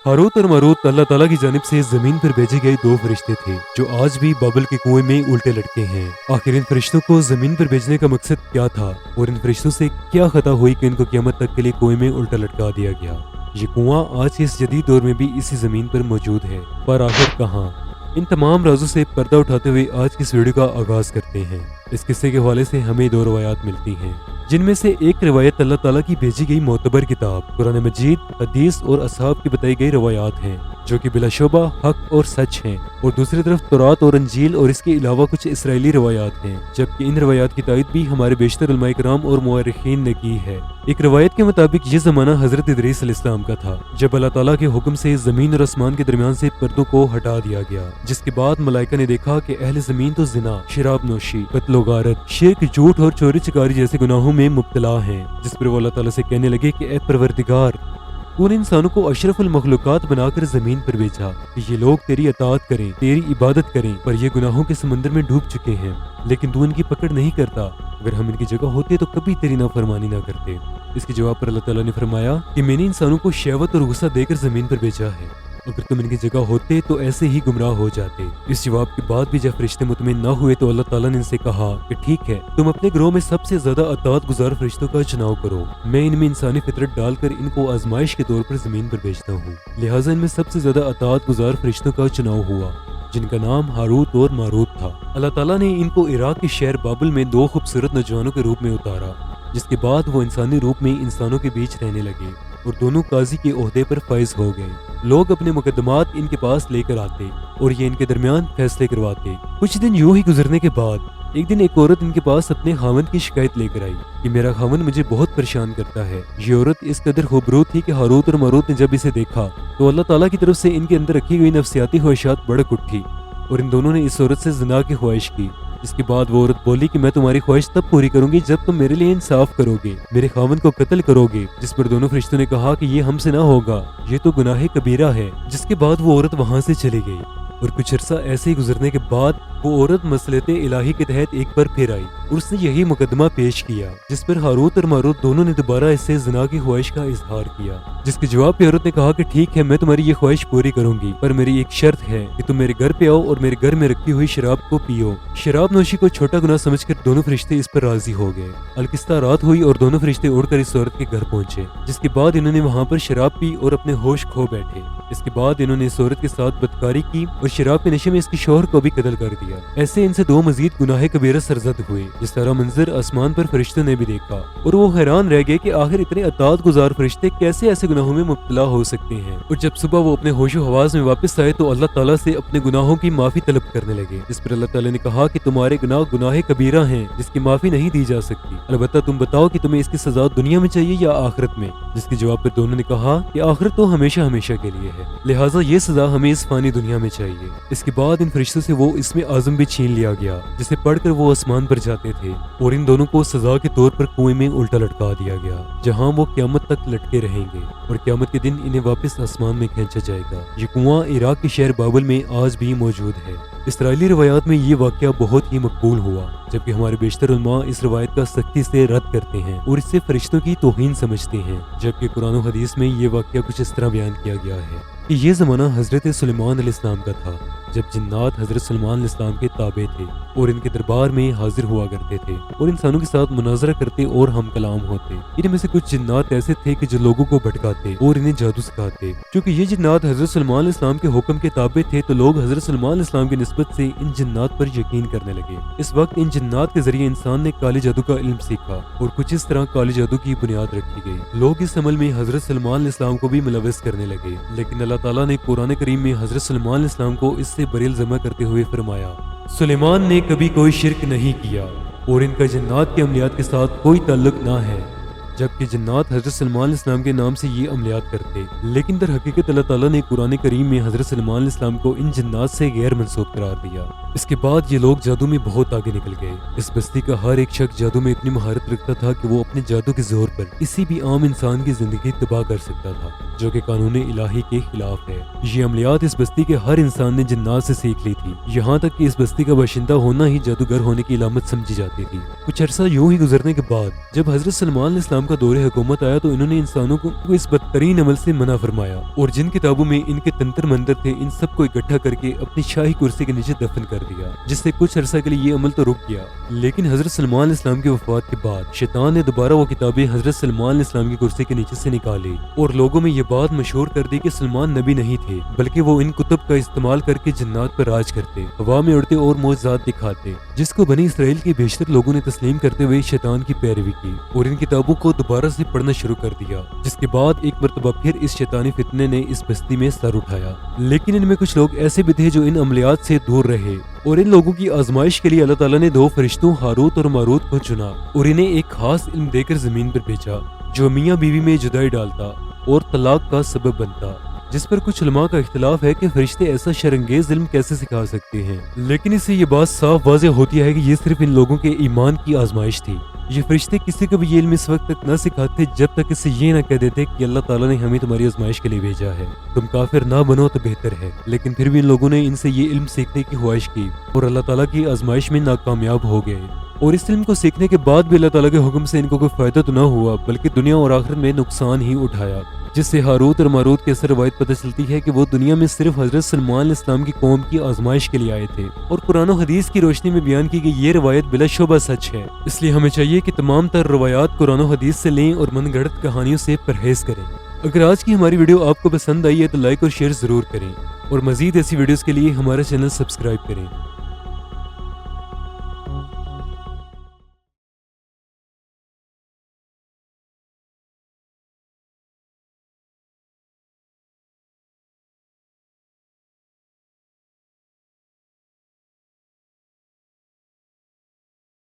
Harut और Marut अल्लाह ताला की जानिब से जमीन पर भेजे गए दो फरिश्ते थे जो आज भी बाबल के कुएं में उल्टे लटके हैं। आखिर इन फरिश्तों को जमीन पर भेजने का मकसद क्या था और इन फरिश्तों से क्या खता हुई कि इनको क़यामत तक के लिए कुएं में उल्टा लटका दिया गया। ये कुआं आज के इस जदीद दौर में भी इसी जमीन पर मौजूद है, पर आखिर कहाँ? इन तमाम राजों से पर्दा उठाते हुए आज की इस वीडियो का आगाज करते हैं। इस किस्से के हवाले से हमें दो रवायात मिलती हैं, जिनमें से एक रिवायत अल्लाह ताला की भेजी गई मोतबर किताब कुरान मजीद, हदीस और असहाब की बताई गई रवायात हैं जो कि बिलाशुबा हक और सच हैं, और दूसरी तरफ तौरात और अंजील और इसके अलावा कुछ इसराइली रवायात हैं, जबकि इन रवायात की तायद भी हमारे बेशतर उलमाए किराम और मुअर्रिखीन ने की है। एक रवायत के मुताबिक ये जमाना हजरत इदरीस अलैहिस्सलाम का था जब अल्लाह ताला के हुक्म से जमीन और आसमान के दरमियान से पर्दों को हटा दिया गया, जिसके बाद मलाइका ने देखा कि अहले जमीन तो जिना, शराब नोशी, कत्ल गारत, शिर्क, झूठ और चोरी चकारी जैसे गुनाहों में मुब्तला हैं, जिस पर वो अल्लाह ताला से कहने लगे कि ए परवरदिगार, तूने इंसानों को अशरफुल मखलूकात बनाकर जमीन पर भेजा कि ये लोग तेरी अताअत करें, तेरी इबादत करें, पर ये गुनाहों के समंदर में डूब चुके हैं, लेकिन तू इनकी पकड़ नहीं करता। अगर हम इनकी जगह होते तो कभी तेरी नाफरमानी ना करते। इसके जवाब पर अल्लाह ताला ने फरमाया कि मैंने इंसानों को शहवत और गुस्सा देकर जमीन पर भेजा है, अगर तुम इनकी जगह होते तो ऐसे ही गुमराह हो जाते। इस जवाब के बाद भी जब फरिश्ते मुतमिन ना हुए तो अल्लाह ताला ने इनसे कहा कि ठीक है, तुम अपने ग्रोह में सबसे ज्यादा अताअत गुजार फरिश्तों का चुनाव करो, मैं इनमें इंसानी फितरत डालकर इनको आजमाइश के तौर पर जमीन पर भेजता हूँ। लिहाजा इनमें सबसे ज्यादा अताअत गुजार फरिश्तों का चुनाव हुआ, जिनका नाम हारूत और मारूत था। अल्लाह ताला ने इनको इराक के शहर बाबुल में दो खूबसूरत नौजवानों के रूप में उतारा, जिसके बाद वो इंसानी रूप में इंसानों के बीच रहने लगे और दोनों काजी के ओहदे पर फाइज हो गए। लोग अपने मुकदमात इनके पास लेकर आते और ये इनके दरमियान फैसले करवाते। कुछ दिन यूं ही गुजरने के बाद एक दिन एक औरत इनके पास अपने खावंद की शिकायत लेकर आई कि मेरा खावंद मुझे बहुत परेशान करता है। ये औरत इस कदर खूबरूत थी कि हारूत और मारूत ने जब इसे देखा तो अल्लाह ताला की तरफ से इनके अंदर रखी गई नफ्सियाती ख्वाहिशात भड़क उठी और इन दोनों ने इस औरत से ज़िना की ख्वाहिश की। इसके बाद वो औरत बोली कि मैं तुम्हारी ख्वाहिश तब पूरी करूंगी जब तुम मेरे लिए इंसाफ करोगे, मेरे खावंद को कत्ल करोगे। जिस पर दोनों फरिश्तों ने कहा कि ये हमसे ना होगा, ये तो गुनाह कबीरा है। जिसके बाद वो औरत वहां से चली गई और कुछ अर्सा ऐसे ही गुजरने के बाद वो औरत मसलते इलाही के तहत एक बार फिर आई और उसने यही मुकदमा पेश किया, जिस पर हारूत और मारूत दोनों ने दोबारा इससे ज़िना की ख्वाहिश का इजहार किया। जिसके जवाब पे औरत ने कहा कि ठीक है, मैं तुम्हारी ये ख्वाहिश पूरी करूंगी, पर मेरी एक शर्त है कि तुम मेरे घर पे आओ और मेरे घर में रखी हुई शराब को पियो। शराब नोशी को छोटा गुनाह समझकर दोनों फरिश्ते इस पर राजी हो गए। अलकिस्ता रात हुई और दोनों फरिश्ते उड़कर इस औरत के घर पहुंचे, जिसके बाद इन्होंने वहां पर शराब पी और अपने होश खो बैठे। इसके बाद इन्होंने इस औरत के साथ बदकारी की और शराब के नशे में इसके शौहर को भी कत्ल कर दिया। ऐसे इनसे दो मजीद गुनाह कबीरा सरजद हुए, जिस तरह मंजर आसमान पर फरिश्तों ने भी देखा और वो हैरान रह गए कि आखिर इतने अताअत गुजार फरिश्ते कैसे ऐसे गुनाहों में मुब्तला हो सकते हैं। और जब सुबह वो अपने होशो हवास में वापस आए तो अल्लाह ताला से अपने गुनाहों की माफी तलब करने लगे, जिस पर अल्लाह ताला ने कहा कि तुम्हारे गुनाह गुनाह कबीरा हैं जिसकी माफी नहीं दी जा सकती, अलबत्ता तुम बताओ कि तुम्हें इसकी सजा दुनिया में चाहिए या आखिरत में। जिसके जवाब पर दोनों ने कहा कि आखिरत तो हमेशा हमेशा के लिए है, लिहाजा ये सजा हमें इस फानी दुनिया में चाहिए। इसके बाद इन फरिश्तों से वो इसमें आजम भी छीन लिया गया, जिसे पढ़कर वो आसमान पर जाते थे और इन दोनों को सजा के तौर पर कुएं में उल्टा लटका दिया गया, जहां वो क़यामत तक लटके रहेंगे और क़यामत के दिन इन्हें वापस आसमान में खींचा जाएगा। ये कुआं इराक के शहर बाबुल में आज भी मौजूद है। इसराइली रवायात में ये वाक़या बहुत ही मकबूल हुआ, जबकि हमारे बेशतर उलमा इस रवायत का सख्ती से रद्द करते हैं और इससे फरिश्तों की तौहीन समझते हैं, जबकि कुरान और हदीस में ये वाक़या कुछ इस तरह बयान किया गया है कि ये ज़माना हज़रत सुलेमान अलैहिस्सलाम का था, जब जिन्नात हज़रत सुलेमान अलैहिस्सलाम के ताबे थे और इनके दरबार में हाजिर हुआ करते थे और इंसानों के साथ मुनाजरा करते और हम कलाम होते। इनमें से कुछ जिन्नात ऐसे थे कि जो लोगों को भटकाते और इन्हें जादू सिखाते। क्योंकि ये जिन्नात हज़रत सुलेमान अलैहिस्सलाम के हुक्म के ताबे थे तो लोग हज़रत सुलेमान अलैहिस्सलाम की निस्बत से इन जिन्नात पर यकीन करने लगे। इस वक्त इन जिन्नात के जरिए इंसान ने काले जादू का इल्म सीखा और कुछ इस तरह काले जादू की बुनियाद रखी गई। लोग इस अमल में हज़रत सुलेमान अलैहिस्सलाम को भी मुलव्वस करने लगे, लेकिन अल्लाह ताला ने कुरान करीम में हज़रत सुलेमान अलैहिस्सलाम को इससे बरील जमा करते हुए फरमाया, सुलेमान ने कभी कोई शिर्क नहीं किया और इनका जिन्नात के अमलियात के साथ कोई ताल्लुक ना है, जबकि जिन्नात हज़रत सुलेमान अलैहिस्सलाम के नाम से ये अमलियात करते। लेकिन दर हकीकत अल्लाह ताला ने कुरान करीम में हज़रत सुलेमान अलैहिस्सलाम को इन जिन्नात से गैर मंसूब करार दिया। इसके बाद ये लोग जादू में बहुत आगे निकल गए। इस बस्ती का हर एक शख्स जादू में इतनी महारत रखता था कि वो अपने जादू के जोर पर किसी भी आम इंसान की जिंदगी तबाह कर सकता था, जो कि कानून इलाही के खिलाफ है। ये अमलियात इस बस्ती के हर इंसान ने जिन्नात से सीख ली थी, यहाँ तक कि इस बस्ती का बाशिंदा होना ही जादूगर होने की इलामत समझी जाती थी। कुछ अर्सा यूं ही गुजरने के बाद जब हज़रत सुलेमान अलैहिस्सलाम सलाम का दौरे हुकूमत आया तो इन्होंने इंसानों को इस बदतरीन अमल से मना फरमाया और जिन किताबों में इनके तंत्र मंत्र थे इन सबको इकट्ठा करके अपनी शाही कुर्सी के नीचे दफन कर दिया, जिससे कुछ अरसा के लिए ये अमल तो रुक गया। लेकिन हजरत सलमान इस्लाम की वफात के बाद शैतान ने दोबारा वो किताबें हजरत सलमान इस्लाम की कुर्सी के नीचे से निकाली और लोगों में ये बात मशहूर कर दी कि सलमान नबी नहीं थे, बल्कि वो इन कुतुब का इस्तेमाल करके जन्नात पर राज करते, हवा में उड़ते और मौजज़ात दिखाते, जिसको बनी इसराइल के बेशतर लोगों ने तस्लीम करते हुए शैतान की पैरवी की और इन किताबों को दोबारा से पढ़ना शुरू कर दिया। जिसके बाद एक मरतबा फिर इस शैतानी फितने ने इस बस्ती में सर उठाया। लेकिन इनमें कुछ लोग ऐसे भी थे जो इन अमलियात से दूर रहे और इन लोगों की आजमाइश के लिए अल्लाह ताला ने 2 फरिश्तों हारूत और मारूत को चुना और इन्हें एक खास इल्म देकर जमीन पर भेजा जो मियाँ बीवी में जुदाई डालता और तलाक का सबब बनता, जिस पर कुछ उलमा का इख्तिलाफ है कि फरिश्ते ऐसा शर्ंगेज इल्म कैसे सिखा सकते हैं। लेकिन इससे ये बात साफ वाज़ेह होती है कि ये सिर्फ इन लोगों के ईमान की आजमाइश थी। ये फरिश्ते किसी को भी ये इल्म इस वक्त तक न सिखाते जब तक इसे ये न कह देते कि अल्लाह ताला ने हमें तुम्हारी आजमाइश के लिए भेजा है, तुम काफिर ना बनो तो बेहतर है। लेकिन फिर भी इन लोगों ने इनसे ये इल्म सीखने की ख्वाहिश की और अल्लाह ताला की आजमाइश में नाकामयाब हो गए और इस इल्म को सीखने के बाद भी अल्लाह ताला के हुक्म से इनको कोई फायदा तो न हुआ बल्कि दुनिया और आखिरत में नुकसान ही उठाया। जिससे हारूत और मारूत की असर रवायत पता चलती है कि वो दुनिया में सिर्फ हजरत सलमान इस्लाम की कौम की आजमाइश के लिए आए थे और कुरान और हदीस की रोशनी में बयान की गई ये रवायत बिलाशुबा सच है। इसलिए हमें चाहिए कि तमाम तर रवायात कुरान और हदीस से लें और मनगढ़ंत कहानियों से परहेज करें। अगर आज की हमारी वीडियो आपको पसंद आई है तो लाइक और शेयर जरूर करें और मजीद ऐसी वीडियोस के लिए हमारा चैनल सब्सक्राइब करें।